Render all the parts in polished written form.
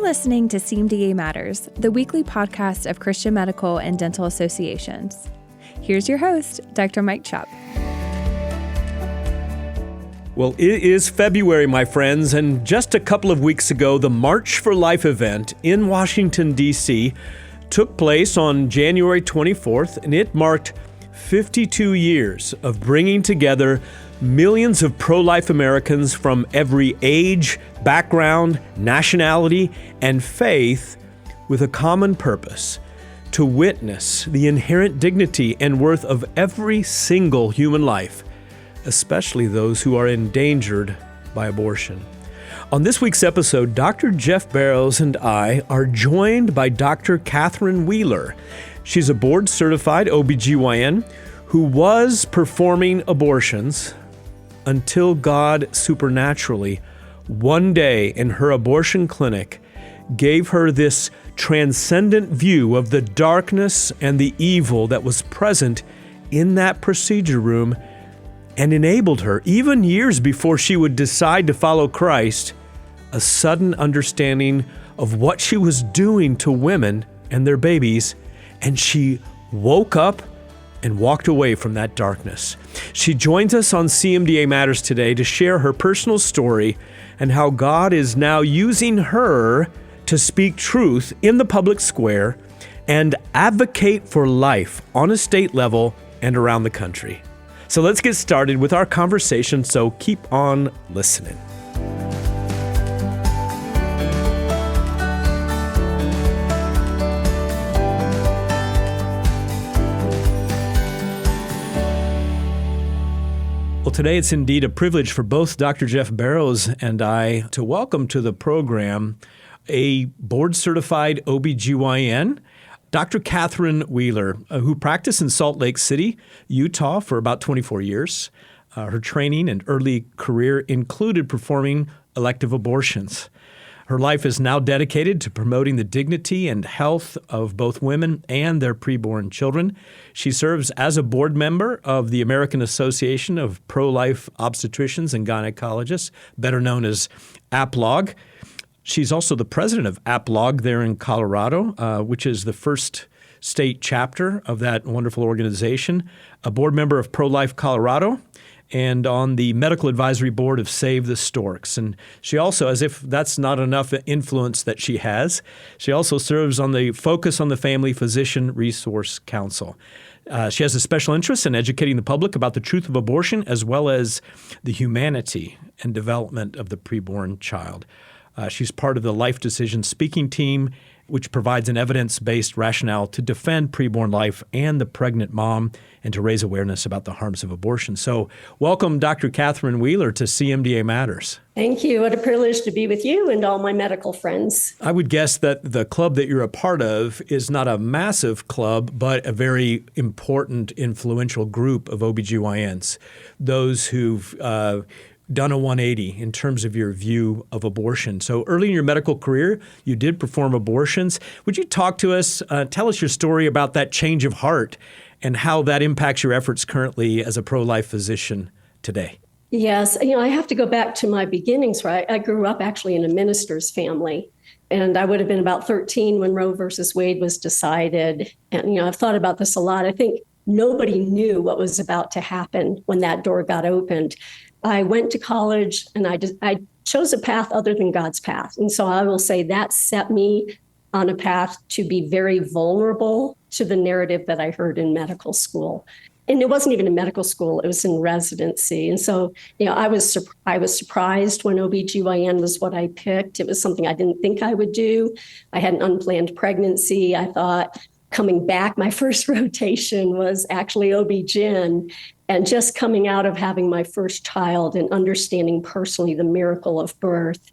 listening to CMDA Matters, the weekly podcast of Christian medical and dental associations. Here's your host, Dr. Mike Chupp. Well, it is February, my friends, and just a couple of weeks ago, the March for Life event in Washington, D.C. took place on January 24th, and it marked 52 years of bringing together millions of pro-life Americans from every age, background, nationality, and faith with a common purpose: to witness the inherent dignity and worth of every single human life, especially those who are endangered by abortion. On this week's episode, Dr. Jeff Barrows and I are joined by Dr. Catherine Wheeler. She's a board-certified OBGYN who was performing abortions until God supernaturally, one day in her abortion clinic, gave her this transcendent view of the darkness and the evil that was present in that procedure room, and enabled her, even years before she would decide to follow Christ, a sudden understanding of what she was doing to women and their babies, and she woke up and walked away from that darkness. She joins us on CMDA Matters today to share her personal story and how God is now using her to speak truth in the public square and advocate for life on a state level and around the country. So let's get started with our conversation, so keep on listening. Well, today it's indeed a privilege for both Dr. Jeff Barrows and I to welcome to the program a board-certified OBGYN, Dr. Catherine Wheeler, who practiced in Salt Lake City, Utah for about 24 years. Her training and early career included performing elective abortions. Her life is now dedicated to promoting the dignity and health of both women and their preborn children. She serves as a board member of the American Association of Pro-Life Obstetricians and Gynecologists, better known as APLOG. She's also the president of APLOG there in Colorado, which is the first state chapter of that wonderful organization, a board member of Pro-Life Colorado, and on the medical advisory board of Save the Storks. And she also, as if that's not enough influence that she has, she also serves on the Focus on the Family Physician Resource Council. She has a special interest in educating the public about the truth of abortion, as well as the humanity and development of the preborn child. She's part of the Life Decision speaking team, which provides an evidence-based rationale to defend preborn life and the pregnant mom and to raise awareness about the harms of abortion. So welcome, Dr. Catherine Wheeler, to CMDA Matters. Thank you. What a privilege to be with you and all my medical friends. I would guess that the club that you're a part of is not a massive club, but a very important, influential group of OBGYNs, those who've done a 180 in terms of your view of abortion. So early in your medical career, you did perform abortions. Would you talk to us, tell us your story about that change of heart and how that impacts your efforts currently as a pro-life physician today? Yes. I have to go back to my beginnings, right? I grew up actually in a minister's family, and I would have been about 13 when Roe versus Wade was decided. And, I've thought about this a lot. I think nobody knew what was about to happen when that door got opened. I went to college and I chose a path other than God's path. And so I will say that set me on a path to be very vulnerable to the narrative that I heard in medical school. And it wasn't even in medical school, it was in residency. And so, I was surprised when OBGYN was what I picked. It was something I didn't think I would do. I had an unplanned pregnancy. I thought coming back, my first rotation was actually OB-GYN. And just coming out of having my first child and understanding personally the miracle of birth,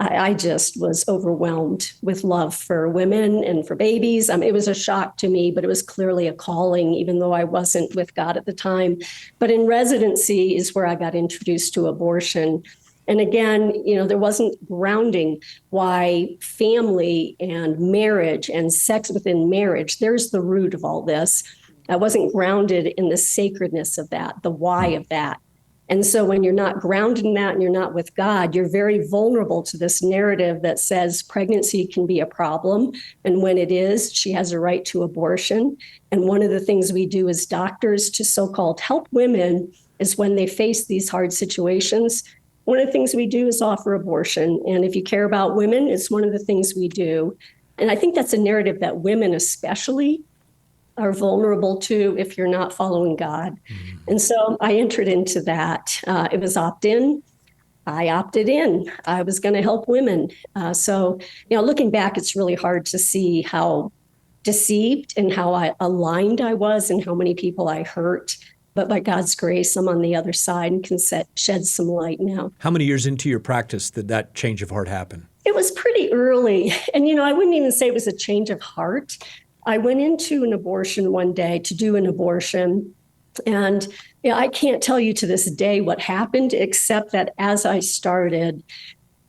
I just was overwhelmed with love for women and for babies. It was a shock to me, but it was clearly a calling, even though I wasn't with God at the time. But in residency is where I got introduced to abortion. And again, there wasn't grounding why family and marriage and sex within marriage, there's the root of all this. I wasn't grounded in the sacredness of that, the why of that. And so when you're not grounded in that and you're not with God, you're very vulnerable to this narrative that says pregnancy can be a problem. And when it is, she has a right to abortion. And one of the things we do as doctors to so-called help women is when they face these hard situations, one of the things we do is offer abortion. And if you care about women, it's one of the things we do. And I think that's a narrative that women especially are vulnerable to if you're not following God. And so I entered into that. It was opt-in. I opted in. I was going to help women. So, looking back, it's really hard to see how deceived and how aligned I was and how many people I hurt. But by God's grace, I'm on the other side and can shed some light now. How many years into your practice did that change of heart happen? It was pretty early. And, I wouldn't even say it was a change of heart. I went into an abortion one day to do an abortion. And I can't tell you to this day what happened, except that as I started,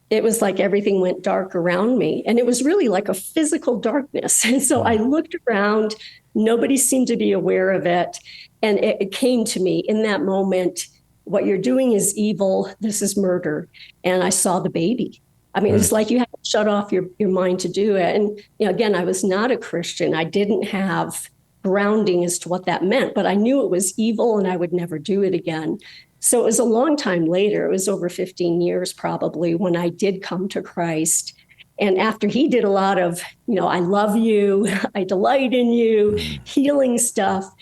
it was like everything went dark around me. And it was really like a physical darkness. And so I looked around. Nobody seemed to be aware of it. And it came to me in that moment, what you're doing is evil. This is murder. And I saw the baby. I mean, it's like you have to shut off your mind to do it. And, again, I was not a Christian. I didn't have grounding as to what that meant, but I knew it was evil and I would never do it again. So it was a long time later. It was over 15 years probably when I did come to Christ. And after he did a lot of, I love you, I delight in you, healing stuff,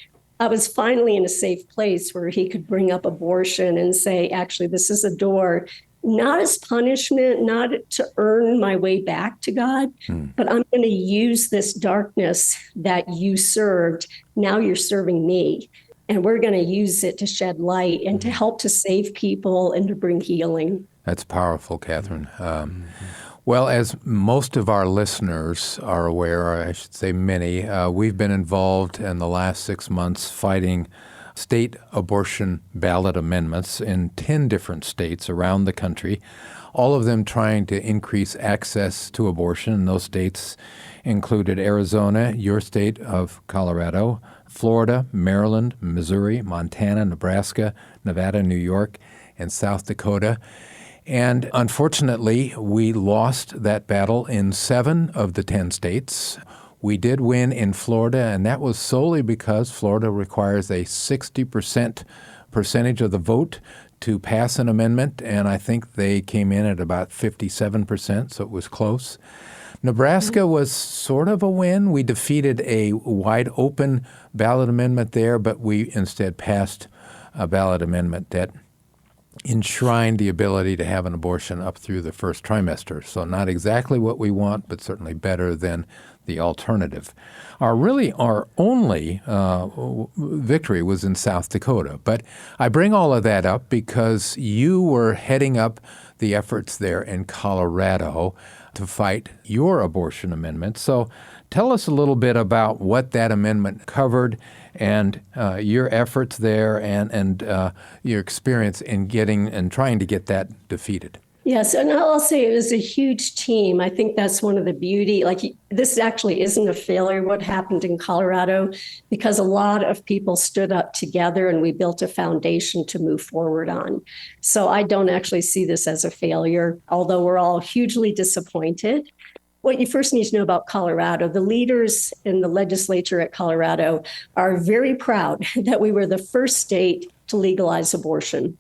I was finally in a safe place where he could bring up abortion and say, actually, this is a door, not as punishment, not to earn my way back to God, but I'm going to use this darkness that you served. Now you're serving me. And we're going to use it to shed light and to help to save people and to bring healing. That's powerful, Catherine. Well, as most of our listeners are aware, or I should say many, we've been involved in the last 6 months fighting state abortion ballot amendments in 10 different states around the country, all of them trying to increase access to abortion. And those states included Arizona, your state of Colorado, Florida, Maryland, Missouri, Montana, Nebraska, Nevada, New York, and South Dakota. And unfortunately, we lost that battle in 7 of the 10 states. We did win in Florida, and that was solely because Florida requires a 60% percentage of the vote to pass an amendment, and I think they came in at about 57%, so it was close. Nebraska was sort of a win. We defeated a wide open ballot amendment there, but we instead passed a ballot amendment that enshrined the ability to have an abortion up through the first trimester. So not exactly what we want, but certainly better than the alternative. Our only victory was in South Dakota. But I bring all of that up because you were heading up the efforts there in Colorado to fight your abortion amendment. So tell us a little bit about what that amendment covered and your efforts there and your experience in getting and trying to get that defeated. Yes, and I'll say it was a huge team. I think that's one of the beauty. This actually isn't a failure, what happened in Colorado, because a lot of people stood up together and we built a foundation to move forward on. So I don't actually see this as a failure, although we're all hugely disappointed. What you first need to know about Colorado, the leaders in the legislature at Colorado are very proud that we were the first state to legalize abortion.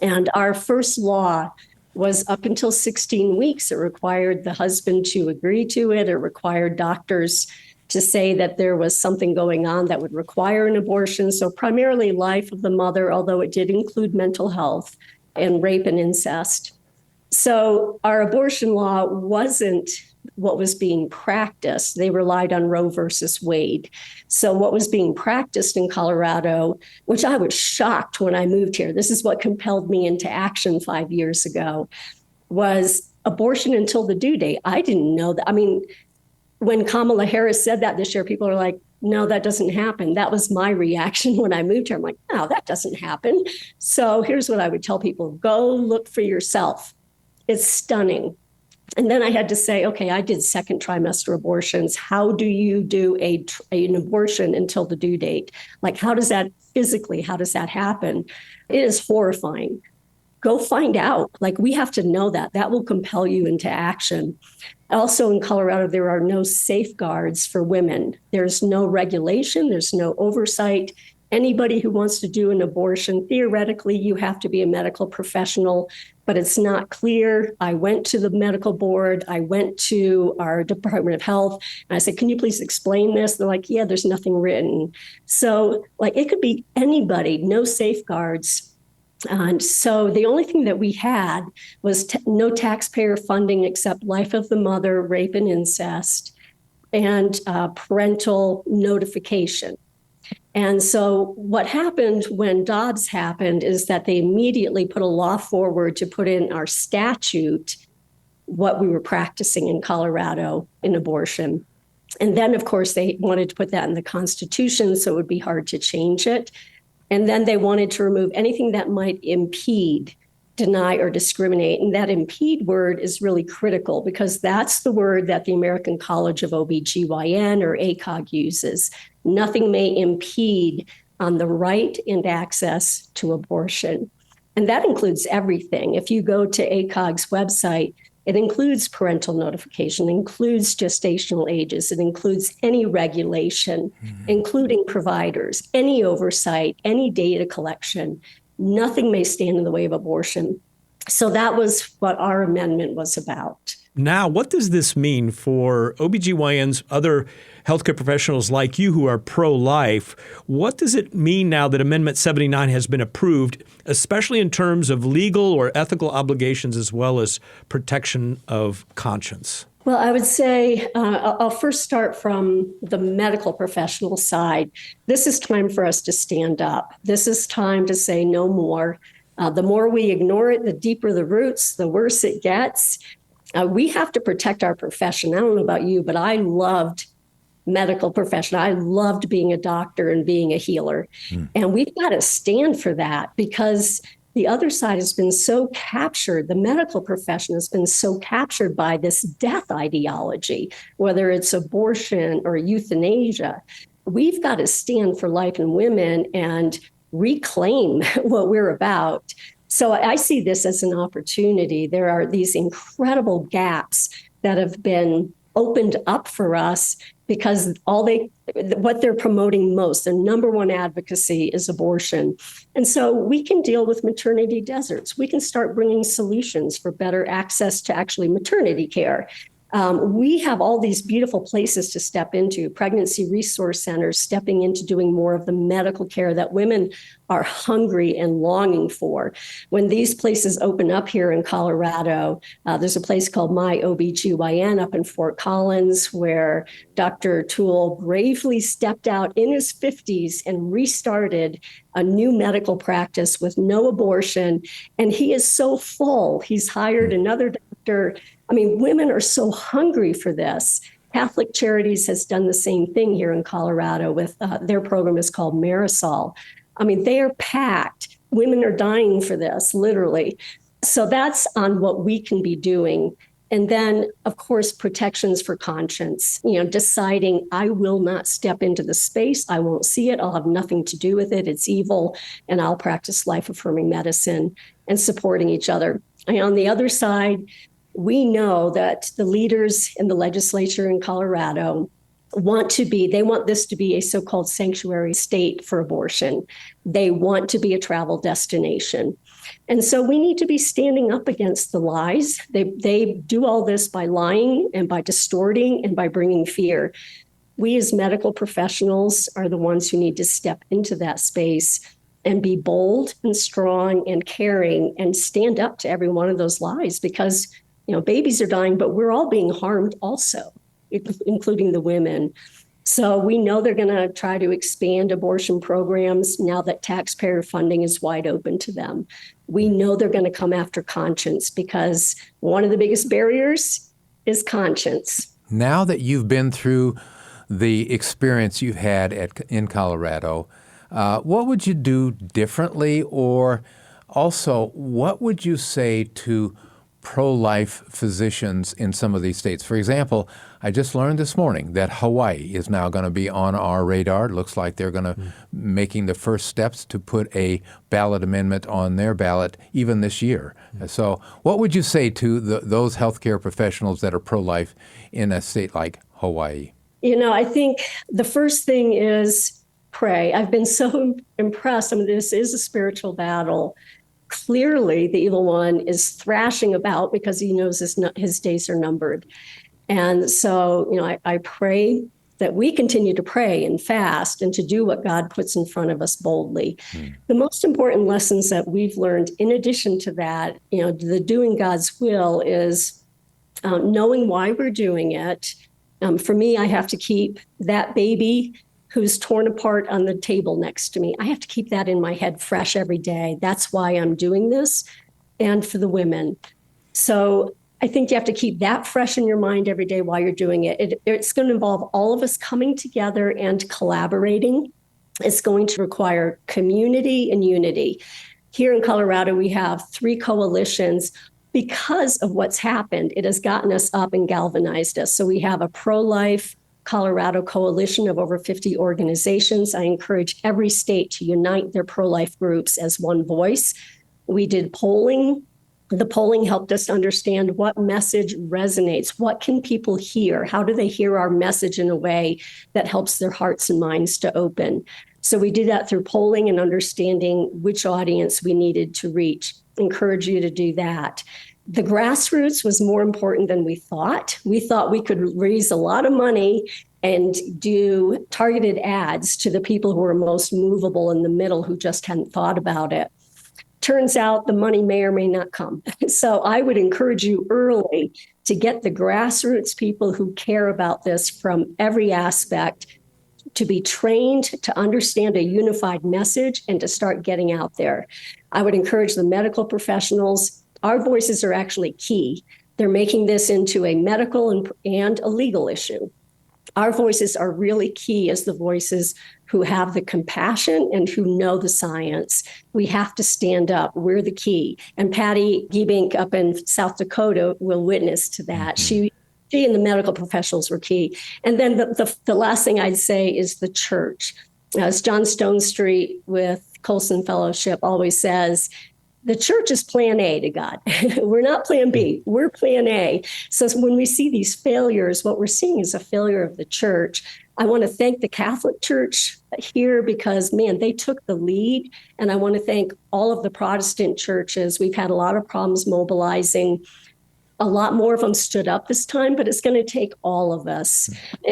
And our first law was up until 16 weeks. It required the husband to agree to it. It required doctors to say that there was something going on that would require an abortion. So primarily life of the mother, although it did include mental health and rape and incest. So our abortion law wasn't what was being practiced. They relied on Roe versus Wade. So what was being practiced in Colorado, which I was shocked when I moved here, this is what compelled me into action 5 years ago, was abortion until the due date. I didn't know that. I mean, when Kamala Harris said that this year, people are like, no, that doesn't happen. That was my reaction when I moved here. I'm like, no, that doesn't happen. So here's what I would tell people. Go look for yourself. It's stunning. And then I had to say, okay, I did second trimester abortions. How do you do an abortion until the due date? Like, how does that happen? It is horrifying. Go find out. Like, we have to know that. That will compel you into action. Also in Colorado, there are no safeguards for women. There's no regulation. There's no oversight. Anybody who wants to do an abortion, theoretically, you have to be a medical professional, but it's not clear. I went to the medical board. I went to our Department of Health, and I said, can you please explain this? They're like, yeah, there's nothing written. So, like, it could be anybody, no safeguards. And so the only thing that we had was no taxpayer funding except life of the mother, rape and incest, and parental notification. And so what happened when Dobbs happened is that they immediately put a law forward to put in our statute what we were practicing in Colorado in abortion. And then, of course, they wanted to put that in the Constitution, so it would be hard to change it. And then they wanted to remove anything that might impede, deny, or discriminate. And that impede word is really critical because that's the word that the American College of OBGYN or ACOG uses. Nothing may impede on the right and access to abortion. And that includes everything. If you go to ACOG's website, it includes parental notification, includes gestational ages, it includes any regulation, including providers, any oversight, any data collection. Nothing may stand in the way of abortion. So that was what our amendment was about. Now, what does this mean for OBGYNs, other healthcare professionals like you who are pro-life? What does it mean now that Amendment 79 has been approved, especially in terms of legal or ethical obligations as well as protection of conscience? Well, I would say I'll first start from the medical professional side. This is time for us to stand up. This is time to say no more. The more we ignore it, the deeper the roots, the worse it gets. We have to protect our profession. I don't know about you, but I loved medical profession. I loved being a doctor and being a healer. And we've got to stand for that because the other side has been so captured. The medical profession has been so captured by this death ideology, whether it's abortion or euthanasia. We've got to stand for life and women and reclaim what we're about. So I see this as an opportunity. There are these incredible gaps that have been opened up for us because what they're promoting most, their number one advocacy is abortion. And so we can deal with maternity deserts. We can start bringing solutions for better access to actually maternity care. We have all these beautiful places to step into, pregnancy resource centers, stepping into doing more of the medical care that women are hungry and longing for. When these places open up here in Colorado, there's a place called My OBGYN up in Fort Collins where Dr. Toole bravely stepped out in his 50s and restarted a new medical practice with no abortion. And he is so full. He's hired another doctor. I mean, women are so hungry for this. Catholic Charities has done the same thing here in Colorado with their program is called Marisol. I mean, they are packed. Women are dying for this, literally. So that's on what we can be doing. And then, of course, protections for conscience, deciding I will not step into the space. I won't see it. I'll have nothing to do with it. It's evil. And I'll practice life-affirming medicine and supporting each other. And on the other side, we know that the leaders in the legislature in Colorado want this to be a so-called sanctuary state for abortion. They want to be a travel destination. And so we need to be standing up against the lies. They do all this by lying and by distorting and by bringing fear. We as medical professionals are the ones who need to step into that space and be bold and strong and caring and stand up to every one of those lies because babies are dying, but we're all being harmed also, including the women. So we know they're going to try to expand abortion programs now that taxpayer funding is wide open to them. We know they're going to come after conscience because one of the biggest barriers is conscience. Now that you've been through the experience you've had in Colorado, what would you do differently? Or also, what would you say to pro-life physicians in some of these states. For example, I just learned this morning that Hawaii is now going to be on our radar. It looks like they're going to making the first steps to put a ballot amendment on their ballot even this year. So what would you say to those healthcare professionals that are pro-life in a state like Hawaii? I think the first thing is pray. I've been so impressed. This is a spiritual battle. Clearly, the evil one is thrashing about because he knows his days are numbered. And so, I pray that we continue to pray and fast and to do what God puts in front of us boldly. The most important lessons that we've learned, in addition to that, the doing God's will, is knowing why we're doing it. For me, I have to keep that baby who's torn apart on the table next to me. I have to keep that in my head fresh every day. That's why I'm doing this. And for the women. So I think you have to keep that fresh in your mind every day while you're doing it. It's going to involve all of us coming together and collaborating. It's going to require community and unity. Here in Colorado, we have 3 coalitions. Because of what's happened, it has gotten us up and galvanized us. So we have a pro-life Colorado coalition of over 50 organizations. I encourage every state to unite their pro-life groups as one voice. We did polling. The polling helped us understand what message resonates. What can people hear? How do they hear our message in a way that helps their hearts and minds to open? So we did that through polling and understanding which audience we needed to reach. Encourage you to do that. The grassroots was more important than we thought. We thought we could raise a lot of money and do targeted ads to the people who were most movable in the middle who just hadn't thought about it. Turns out the money may or may not come. So I would encourage you early to get the grassroots people who care about this from every aspect to be trained to understand a unified message and to start getting out there. I would encourage the medical professionals. Our voices are actually key. They're making this into a medical and a legal issue. Our voices are really key as the voices who have the compassion and who know the science. We have to stand up. We're the key. And Patty Giebink up in South Dakota will witness to that. She and the medical professionals were key. And then the last thing I'd say is the church. As John Stonestreet with Colson Fellowship always says, the church is plan A to God. We're not plan B. We're plan A. So when we see these failures, what we're seeing is a failure of the church. I want to thank the Catholic Church here because, man, they took the lead. And I want to thank all of the Protestant churches. We've had a lot of problems mobilizing. A lot more of them stood up this time, but it's going to take all of us.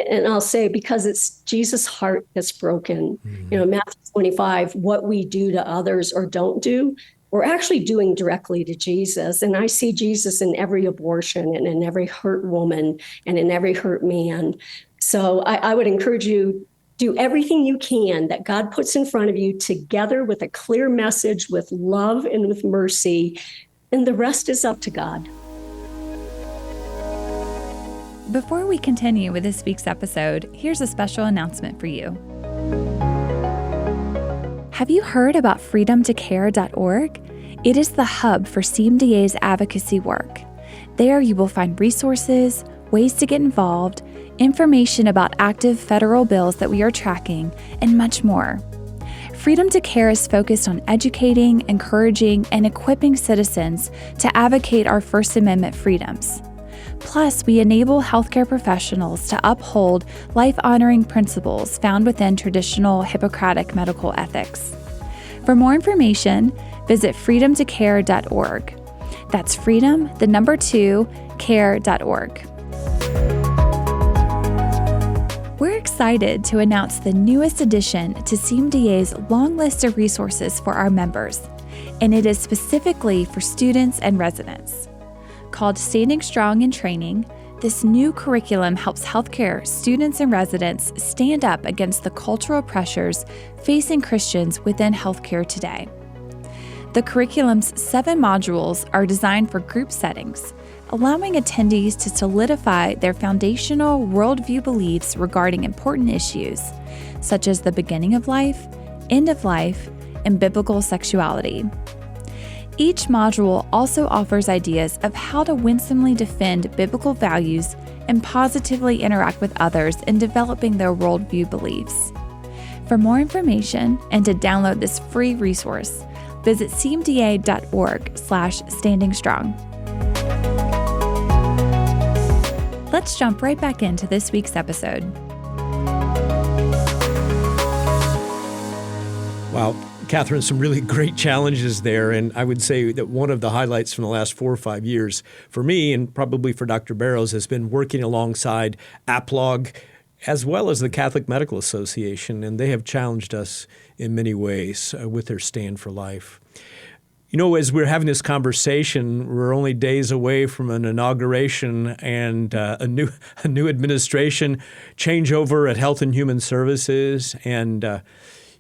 And I'll say, because it's Jesus' heart that's broken. Matthew 25, what we do to others or don't do, we're actually doing directly to Jesus. And I see Jesus in every abortion and in every hurt woman and in every hurt man. So I would encourage you, do everything you can that God puts in front of you together with a clear message, with love and with mercy. And the rest is up to God. Before we continue with this week's episode, here's a special announcement for you. Have you heard about freedomtocare.org? It is the hub for CMDA's advocacy work. There you will find resources, ways to get involved, information about active federal bills that we are tracking, and much more. Freedom to Care is focused on educating, encouraging, and equipping citizens to advocate our First Amendment freedoms. Plus, we enable healthcare professionals to uphold life-honoring principles found within traditional Hippocratic medical ethics. For more information, visit freedomtocare.org. That's freedom, 2, care.org. We're excited to announce the newest addition to CMDA's long list of resources for our members, and it is specifically for students and residents. Called Standing Strong in Training, this new curriculum helps healthcare students and residents stand up against the cultural pressures facing Christians within healthcare today. The curriculum's 7 modules are designed for group settings, allowing attendees to solidify their foundational worldview beliefs regarding important issues, such as the beginning of life, end of life, and biblical sexuality. Each module also offers ideas of how to winsomely defend biblical values and positively interact with others in developing their worldview beliefs. For more information and to download this free resource, visit cmda.org/standingstrong. Let's jump right back into this week's episode. Wow, Catherine, some really great challenges there. And I would say that one of the highlights from the last 4 or 5 years for me, and probably for Dr. Barrows, has been working alongside APLOG as well as the Catholic Medical Association. And they have challenged us in many ways with their Stand for Life. You know, as we're having this conversation, we're only days away from an inauguration and a new administration changeover at Health and Human Services. And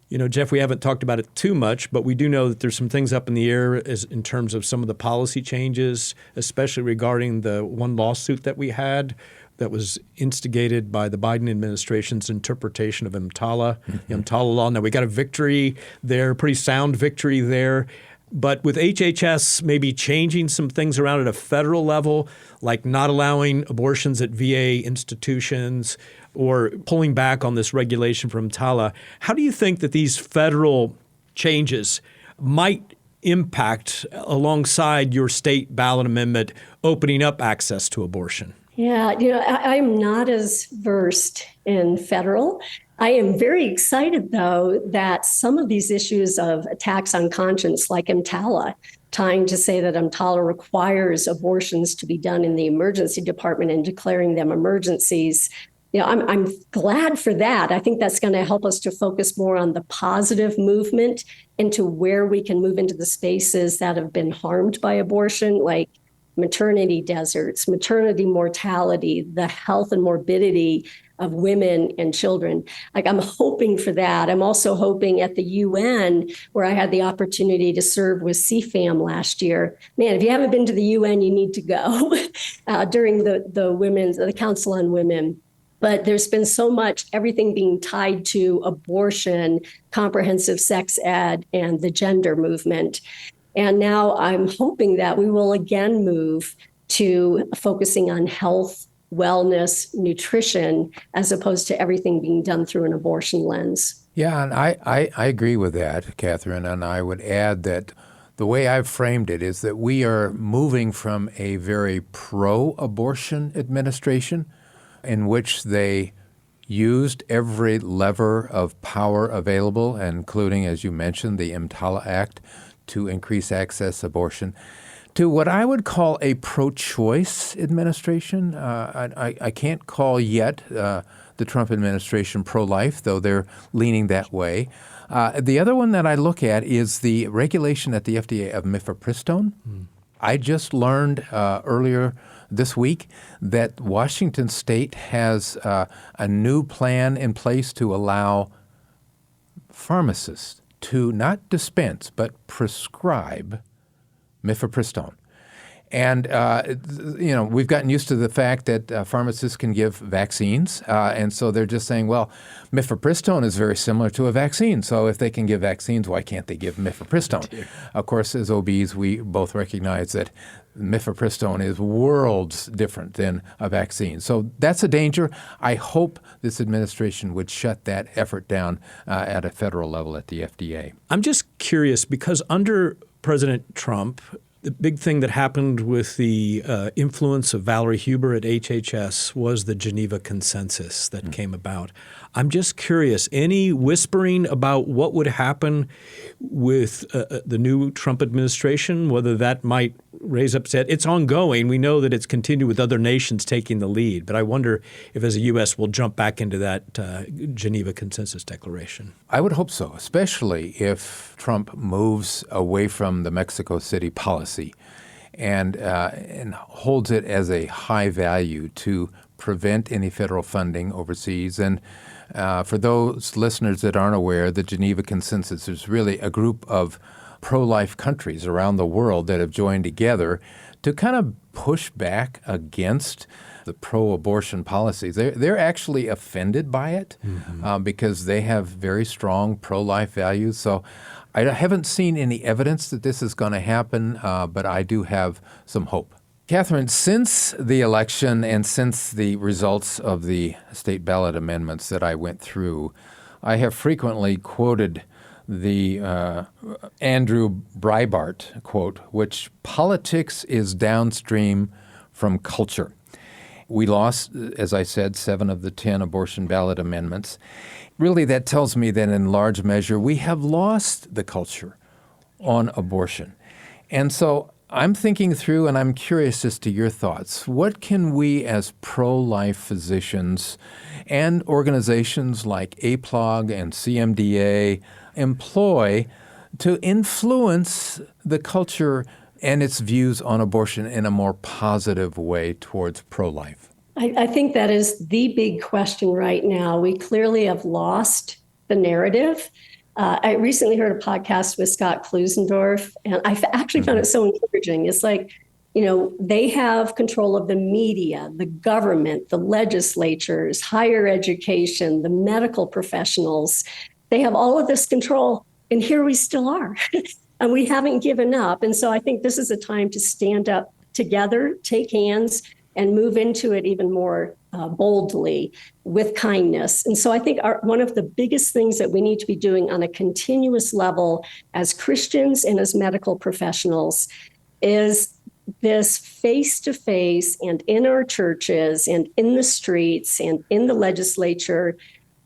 you know, Jeff, we haven't talked about it too much, but we do know that there's some things up in the air in terms of some of the policy changes, especially regarding the one lawsuit that we had that was instigated by the Biden administration's interpretation of EMTALA law. Now, we got a victory there, pretty sound victory there. But with HHS maybe changing some things around at a federal level, like not allowing abortions at VA institutions or pulling back on this regulation from EMTALA, how do you think that these federal changes might impact alongside your state ballot amendment opening up access to abortion? Yeah, you know, I'm not as versed in federal. I am very excited, though, that some of these issues of attacks on conscience, like EMTALA, trying to say that EMTALA requires abortions to be done in the emergency department and declaring them emergencies. You know, I'm glad for that. I think that's going to help us to focus more on the positive movement into where we can move into the spaces that have been harmed by abortion, like maternity deserts, maternity mortality, the health and morbidity of women and children. Like, I'm hoping for that. I'm also hoping at the UN, where I had the opportunity to serve with CFAM last year. Man, if you haven't been to the UN, you need to go during the Council on Women. But there's been so much, everything being tied to abortion, comprehensive sex ed, and the gender movement. And now I'm hoping that we will again move to focusing on health, wellness, nutrition, as opposed to everything being done through an abortion lens. Yeah, and I agree with that, Catherine, and I would add that the way I've framed it is that we are moving from a very pro-abortion administration in which they used every lever of power available, including, as you mentioned, the EMTALA Act, to increase access to abortion, to what I would call a pro-choice administration. I can't call yet the Trump administration pro-life, though they're leaning that way. The other one that I look at is the regulation at the FDA of mifepristone. I just learned earlier this week that Washington State has a new plan in place to allow pharmacists to not dispense but prescribe mifepristone. And, we've gotten used to the fact that pharmacists can give vaccines. And so they're just saying, well, mifepristone is very similar to a vaccine. So if they can give vaccines, why can't they give mifepristone? Of course, as OBs, we both recognize that mifepristone is worlds different than a vaccine. So that's a danger. I hope this administration would shut that effort down at a federal level at the FDA. I'm just curious because under President Trump, the big thing that happened with the influence of Valerie Huber at HHS was the Geneva Consensus that came about. I'm just curious, any whispering about what would happen with the new Trump administration, whether that might raise upset? It's ongoing. We know that it's continued with other nations taking the lead. But I wonder if as a U.S. we'll jump back into that Geneva Consensus Declaration. I would hope so, especially if Trump moves away from the Mexico City policy and holds it as a high value to prevent any federal funding overseas. And for those listeners that aren't aware, the Geneva Consensus is really a group of pro-life countries around the world that have joined together to kind of push back against the pro-abortion policies. They're actually offended by it because they have very strong pro-life values. So I haven't seen any evidence that this is going to happen, but I do have some hope. Catherine, since the election and since the results of the state ballot amendments that I went through, I have frequently quoted the Andrew Breitbart quote, which politics is downstream from culture. We lost, as I said, 7 of the 10 abortion ballot amendments. Really, that tells me that in large measure we have lost the culture on abortion. And so I'm thinking through, and I'm curious as to your thoughts. What can we as pro-life physicians and organizations like APLOG and CMDA employ to influence the culture and its views on abortion in a more positive way towards pro-life? I think that is the big question right now. We clearly have lost the narrative. I recently heard a podcast with Scott Klusendorf, and I actually found it so encouraging. It's like, they have control of the media, the government, the legislatures, higher education, the medical professionals. They have all of this control, and here we still are. And we haven't given up. And so I think this is a time to stand up together, take hands, and move into it even more boldly with kindness. And so I think one of the biggest things that we need to be doing on a continuous level as Christians and as medical professionals is this face-to-face and in our churches and in the streets and in the legislature,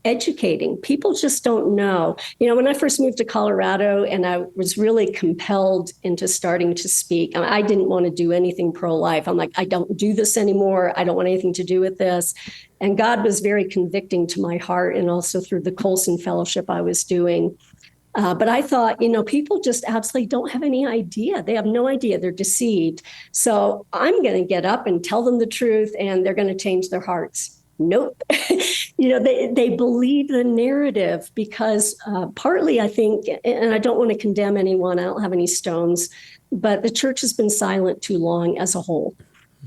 educating. People just don't know. When I first moved to Colorado and I was really compelled into starting to speak, I didn't want to do anything pro-life. I'm like, I don't do this anymore. I don't want anything to do with this. And God was very convicting to my heart, and also through the Colson Fellowship I was doing. But I thought, people just absolutely don't have any idea. They have no idea. They're deceived. So I'm going to get up and tell them the truth, and they're going to change their hearts. Nope. They believe the narrative because partly I think, and I don't want to condemn anyone, I don't have any stones, but the church has been silent too long as a whole.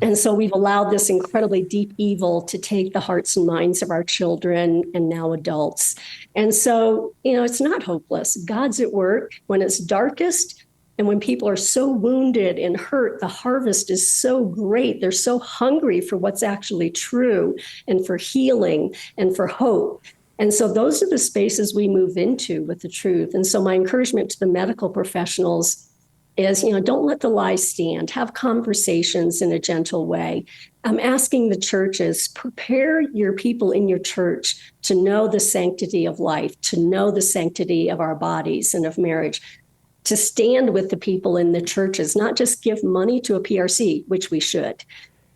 And so we've allowed this incredibly deep evil to take the hearts and minds of our children and now adults. And so, it's not hopeless. God's at work when it's darkest. And when people are so wounded and hurt, the harvest is so great. They're so hungry for what's actually true and for healing and for hope. And so those are the spaces we move into with the truth. And so my encouragement to the medical professionals is, don't let the lies stand. Have conversations in a gentle way. I'm asking the churches, prepare your people in your church to know the sanctity of life, to know the sanctity of our bodies and of marriage, to stand with the people in the churches, not just give money to a PRC, which we should.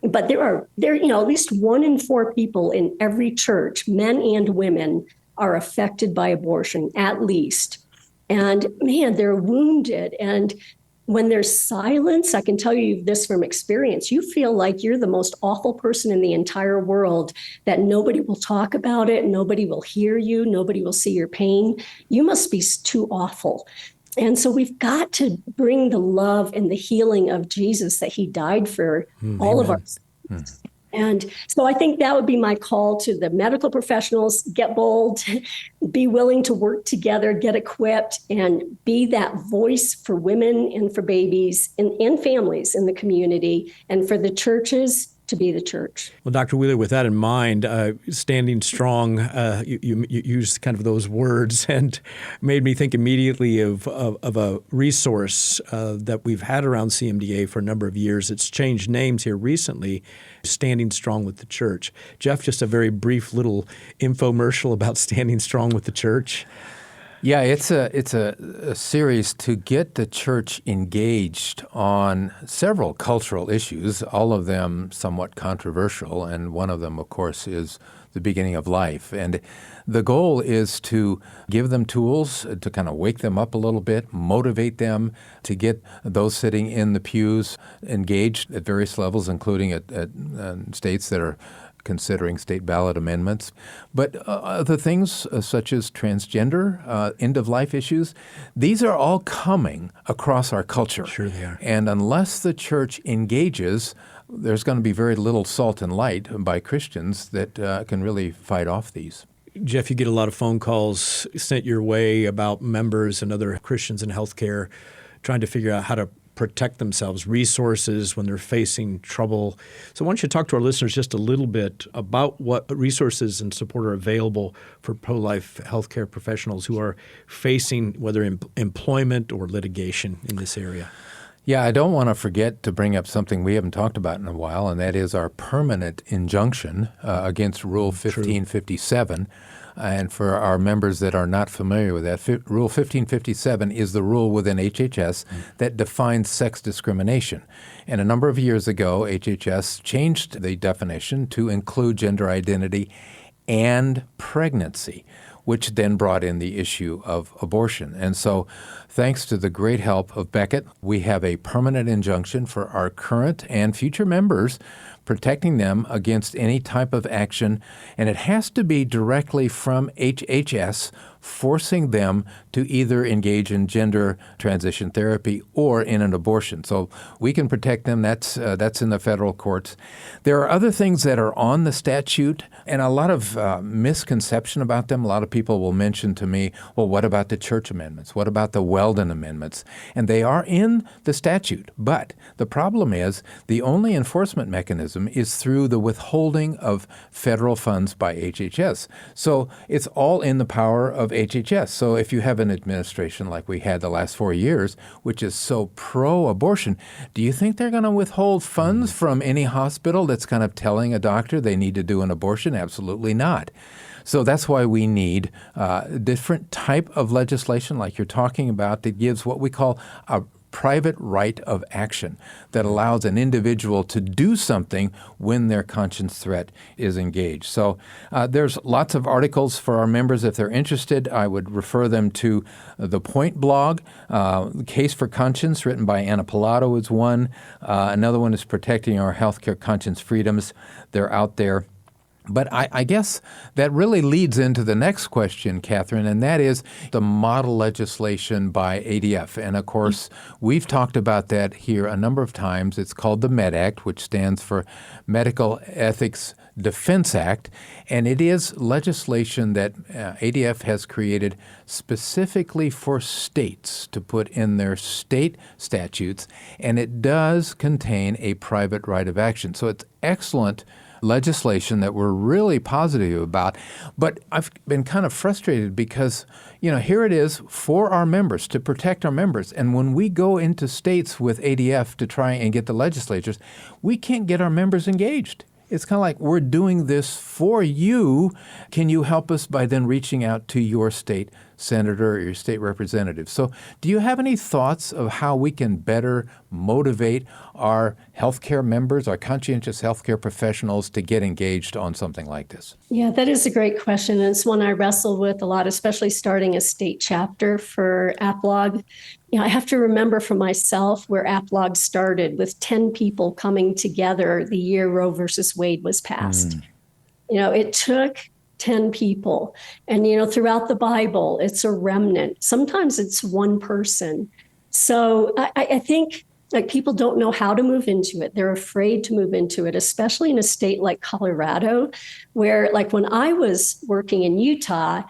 But there are at least 1 in 4 people in every church, men and women, are affected by abortion, at least. And man, they're wounded. And when there's silence, I can tell you this from experience, you feel like you're the most awful person in the entire world, that nobody will talk about it, nobody will hear you, nobody will see your pain. You must be too awful. And so we've got to bring the love and the healing of Jesus, that he died for all of us. And so I think that would be my call to the medical professionals: get bold, be willing to work together, get equipped, and be that voice for women and for babies and families in the community, and for the churches to be the church. Well, Dr. Wheeler, with that in mind, standing strong, you used kind of those words and made me think immediately of a resource that we've had around CMDA for a number of years. It's changed names here recently, Standing Strong with the Church. Jeff, just a very brief little infomercial about Standing Strong with the Church. Yeah, it's a series to get the church engaged on several cultural issues, all of them somewhat controversial, and one of them, of course, is the beginning of life. And the goal is to give them tools to kind of wake them up a little bit, motivate them, to get those sitting in the pews engaged at various levels, including at states that are considering state ballot amendments. But other things such as transgender, end-of-life issues, these are all coming across our culture. Sure they are. And unless the church engages, there's going to be very little salt and light by Christians that can really fight off these. Jeff, you get a lot of phone calls sent your way about members and other Christians in healthcare trying to figure out how to protect themselves, resources when they're facing trouble. So why don't you talk to our listeners just a little bit about what resources and support are available for pro-life healthcare professionals who are facing whether employment or litigation in this area? Yeah, I don't want to forget to bring up something we haven't talked about in a while, and that is our permanent injunction against Rule 1557. And for our members that are not familiar with that, Rule 1557 is the rule within HHS that defines sex discrimination. And a number of years ago, HHS changed the definition to include gender identity and pregnancy, which then brought in the issue of abortion. And so thanks to the great help of Beckett, we have a permanent injunction for our current and future members, protecting them against any type of action. And it has to be directly from HHS, forcing them to either engage in gender transition therapy or in an abortion. So we can protect them. That's in the federal courts. There are other things that are on the statute and a lot of misconception about them. A lot of people will mention to me, well, what about the church amendments? What about the Weldon amendments? And they are in the statute. But the problem is the only enforcement mechanism is through the withholding of federal funds by HHS. So it's all in the power of HHS. So if you have an administration like we had the last 4 years, which is so pro-abortion, do you think they're going to withhold funds from any hospital that's kind of telling a doctor they need to do an abortion? Absolutely not. So that's why we need a different type of legislation like you're talking about that gives what we call a private right of action that allows an individual to do something when their conscience threat is engaged. So there's lots of articles for our members. If they're interested, I would refer them to the Point blog. Case for Conscience, written by Anna Pilato, is one. Another one is Protecting Our Healthcare Conscience Freedoms. They're out there. But I guess that really leads into the next question, Catherine, and that is the model legislation by ADF. And, of course, we've talked about that here a number of times. It's called the MED Act, which stands for Medical Ethics Defense Act, and it is legislation that ADF has created specifically for states to put in their state statutes, and it does contain a private right of action. So it's excellent legislation that we're really positive about. But I've been kind of frustrated because, here it is for our members, to protect our members. And when we go into states with ADF to try and get the legislatures, we can't get our members engaged. It's kind of like, we're doing this for you. Can you help us by then reaching out to your state senator or your state representative? So do you have any thoughts of how we can better motivate our healthcare members, our conscientious healthcare professionals to get engaged on something like this? Yeah, that is a great question. And it's one I wrestle with a lot, especially starting a state chapter for AppLog. I have to remember for myself where AppLog started with 10 people coming together the year Roe versus Wade was passed. It took 10 people. And, throughout the Bible, it's a remnant. Sometimes it's one person. So I think people don't know how to move into it. They're afraid to move into it, especially in a state like Colorado, where when I was working in Utah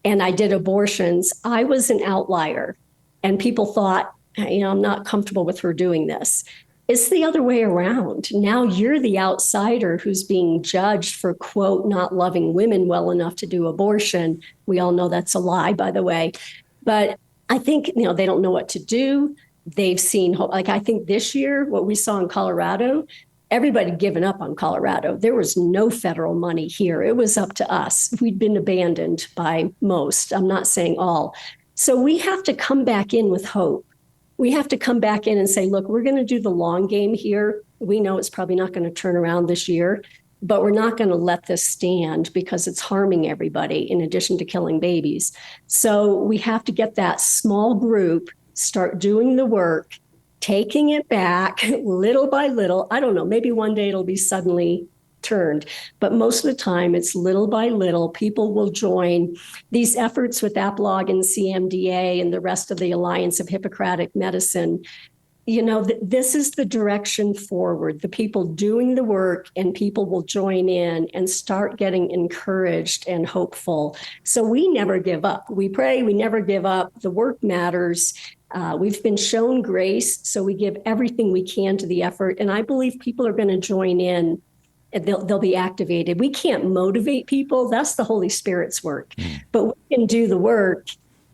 and I did abortions, I was an outlier. And people thought, I'm not comfortable with her doing this. It's the other way around. Now you're the outsider who's being judged for, quote, not loving women well enough to do abortion. We all know that's a lie, by the way. But I think, they don't know what to do. They've seen, I think this year, what we saw in Colorado, everybody had given up on Colorado. There was no federal money here. It was up to us. We'd been abandoned by most. I'm not saying all. So we have to come back in with hope. We have to come back in and say, look, we're going to do the long game here. We know it's probably not going to turn around this year, but we're not going to let this stand because it's harming everybody in addition to killing babies. So we have to get that small group, start doing the work, taking it back little by little. I don't know, maybe one day it'll be suddenly turned. But most of the time, it's little by little. People will join these efforts with APLOG and CMDA and the rest of the Alliance of Hippocratic Medicine. This is the direction forward. The people doing the work, and people will join in and start getting encouraged and hopeful. So we never give up. We pray, we never give up. The work matters. We've been shown grace, so we give everything we can to the effort. And I believe people are going to join in, and they'll be activated. We can't motivate people. That's the Holy Spirit's work. But we can do the work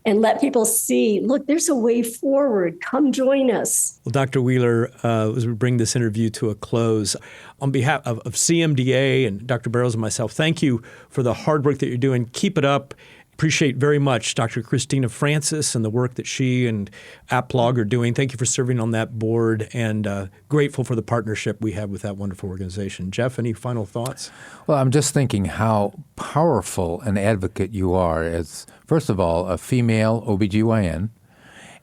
and let people see, look, there's a way forward. Come join us. Well, Dr. Wheeler, as we bring this interview to a close, on behalf of CMDA and Dr. Barrows and myself, thank you for the hard work that you're doing. Keep it up. Appreciate very much Dr. Christina Francis and the work that she and APLOG are doing. Thank you for serving on that board, and grateful for the partnership we have with that wonderful organization. Jeff, any final thoughts? Well, I'm just thinking how powerful an advocate you are as, first of all, a female OBGYN,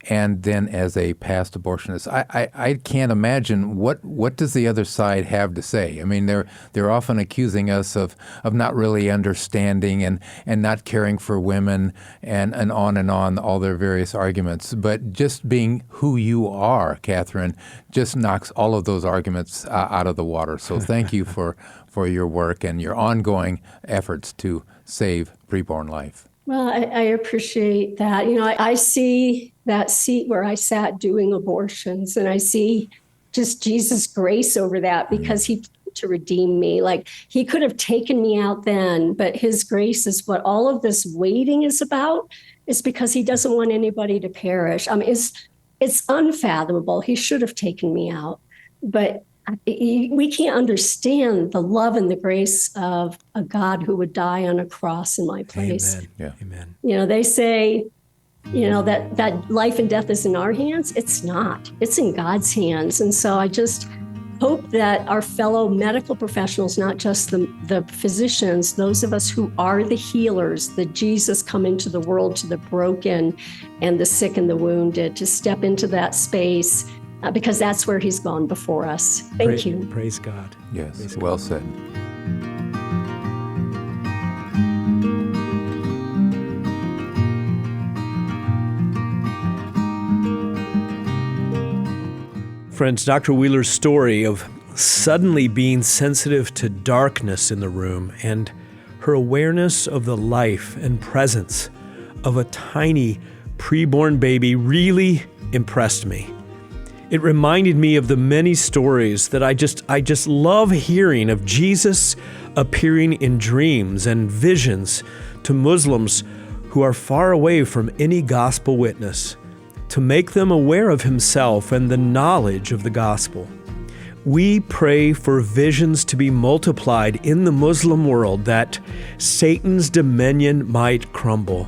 and then as a past abortionist. I can't imagine what does the other side have to say. I mean, they're often accusing us of not really understanding and not caring for women and on, all their various arguments. But just being who you are, Catherine, just knocks all of those arguments out of the water. So thank you for your work and your ongoing efforts to save preborn life. Well, I appreciate that. I see that seat where I sat doing abortions, and I see just Jesus' grace over that, because he came to redeem me. Like, he could have taken me out then, but his grace is what all of this waiting is about, is because he doesn't want anybody to perish. I mean, it's unfathomable. He should have taken me out, but we can't understand the love and the grace of a God who would die on a cross in my place. Amen. Yeah. Amen. They say, that life and death is in our hands. It's not. It's in God's hands. And so I just hope that our fellow medical professionals, not just the physicians, those of us who are the healers, that Jesus come into the world to the broken and the sick and the wounded, to step into that space, because that's where he's gone before us. Thank you. Praise God. Yes, Praise well God. said. Friends, Dr. Wheeler's story of suddenly being sensitive to darkness in the room and her awareness of the life and presence of a tiny preborn baby really impressed me. It reminded me of the many stories that I just love hearing of Jesus appearing in dreams and visions to Muslims who are far away from any gospel witness, to make them aware of himself and the knowledge of the gospel. We pray for visions to be multiplied in the Muslim world, that Satan's dominion might crumble.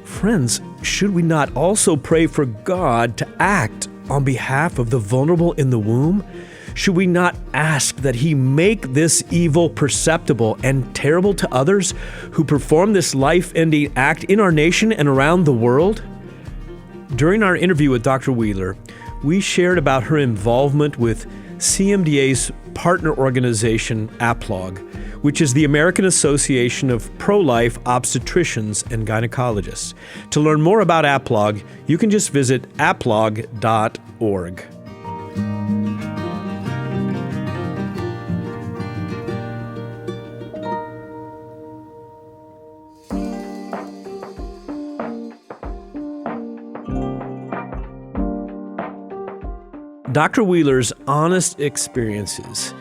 Friends, should we not also pray for God to act on behalf of the vulnerable in the womb? Should we not ask that he make this evil perceptible and terrible to others who perform this life-ending act in our nation and around the world? During our interview with Dr. Wheeler, we shared about her involvement with CMDA's partner organization, APLOG, which is the American Association of Pro-Life Obstetricians and Gynecologists. To learn more about APLOG, you can just visit aplog.org. Dr. Wheeler's honest experiences,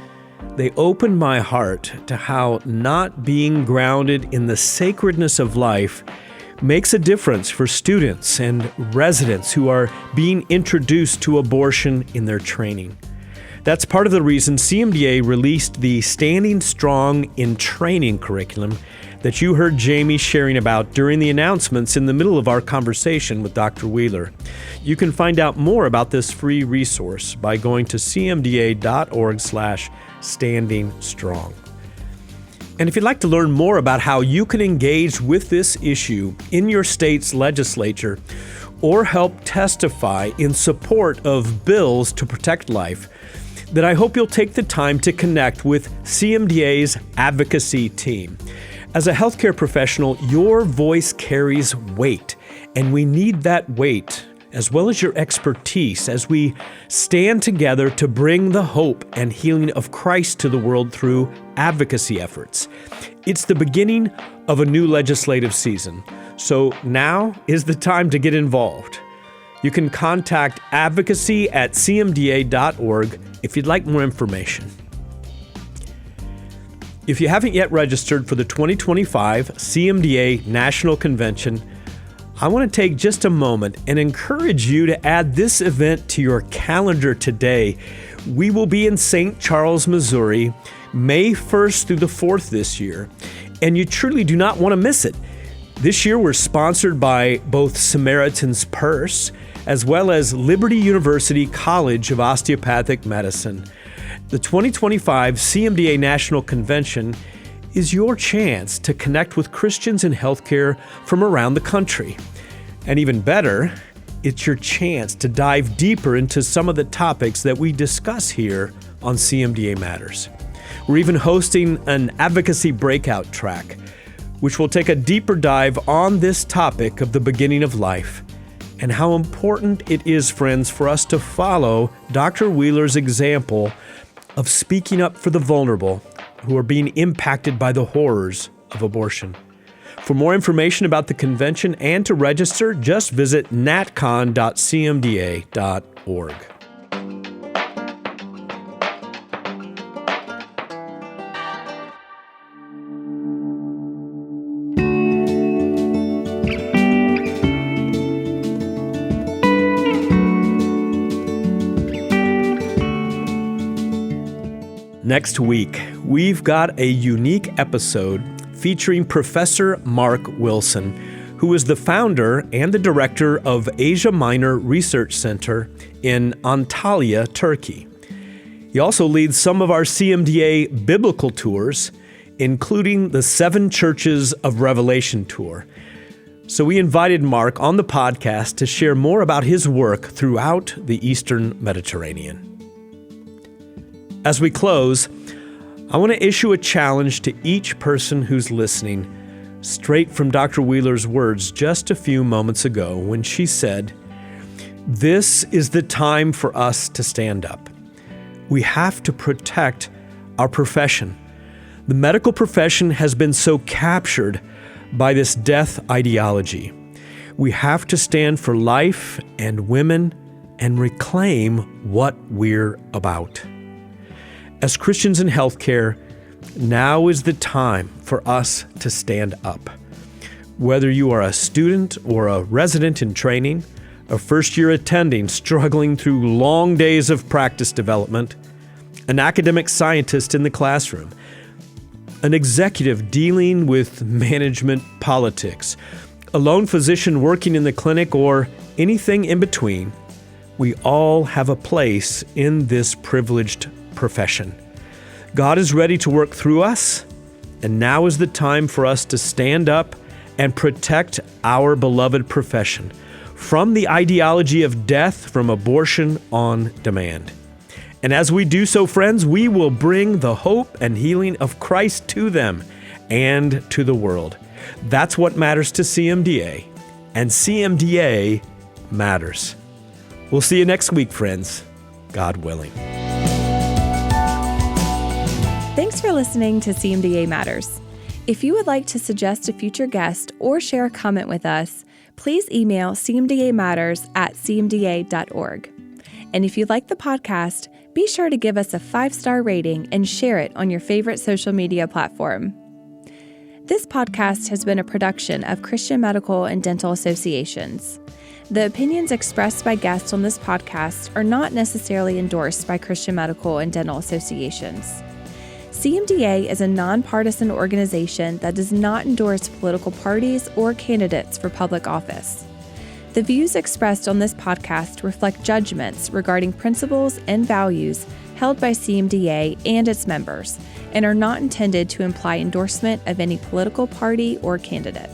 they opened my heart to how not being grounded in the sacredness of life makes a difference for students and residents who are being introduced to abortion in their training. That's part of the reason CMDA released the Standing Strong in Training curriculum that you heard Jamie sharing about during the announcements in the middle of our conversation with Dr. Wheeler. You can find out more about this free resource by going to cmda.org/standingstrong. And if you'd like to learn more about how you can engage with this issue in your state's legislature or help testify in support of bills to protect life, that I hope you'll take the time to connect with CMDA's advocacy team. As a healthcare professional, your voice carries weight, and we need that weight as well as your expertise as we stand together to bring the hope and healing of Christ to the world through advocacy efforts. It's the beginning of a new legislative season, so now is the time to get involved. You can contact advocacy@cmda.org if you'd like more information. If you haven't yet registered for the 2025 CMDA National Convention, I want to take just a moment and encourage you to add this event to your calendar today. We will be in St. Charles, Missouri, May 1st through the 4th this year, and you truly do not want to miss it. This year we're sponsored by both Samaritan's Purse as well as Liberty University College of Osteopathic Medicine. The 2025 CMDA National Convention is your chance to connect with Christians in healthcare from around the country. And even better, it's your chance to dive deeper into some of the topics that we discuss here on CMDA Matters. We're even hosting an advocacy breakout track, which will take a deeper dive on this topic of the beginning of life and how important it is, friends, for us to follow Dr. Wheeler's example of speaking up for the vulnerable who are being impacted by the horrors of abortion. For more information about the convention and to register, just visit natcon.cmda.org. Next week, we've got a unique episode featuring Professor Mark Wilson, who is the founder and the director of Asia Minor Research Center in Antalya, Turkey. He also leads some of our CMDA biblical tours, including the 7 Churches of Revelation tour. So we invited Mark on the podcast to share more about his work throughout the Eastern Mediterranean. As we close, I want to issue a challenge to each person who's listening, straight from Dr. Wheeler's words just a few moments ago when she said, "This is the time for us to stand up. We have to protect our profession. The medical profession has been so captured by this death ideology. We have to stand for life and women and reclaim what we're about." As Christians in healthcare, now is the time for us to stand up. Whether you are a student or a resident in training, a first-year attending struggling through long days of practice development, an academic scientist in the classroom, an executive dealing with management politics, a lone physician working in the clinic, or anything in between, we all have a place in this privileged profession. God is ready to work through us, and now is the time for us to stand up and protect our beloved profession from the ideology of death from abortion on demand. And as we do so, friends, we will bring the hope and healing of Christ to them and to the world. That's what matters to CMDA, and CMDA matters. We'll see you next week, friends, God willing. Thanks for listening to CMDA Matters. If you would like to suggest a future guest or share a comment with us, please email cmdamatters@cmda.org. And if you like the podcast, be sure to give us a 5-star rating and share it on your favorite social media platform. This podcast has been a production of Christian Medical and Dental Associations. The opinions expressed by guests on this podcast are not necessarily endorsed by Christian Medical and Dental Associations. CMDA is a nonpartisan organization that does not endorse political parties or candidates for public office. The views expressed on this podcast reflect judgments regarding principles and values held by CMDA and its members and are not intended to imply endorsement of any political party or candidate.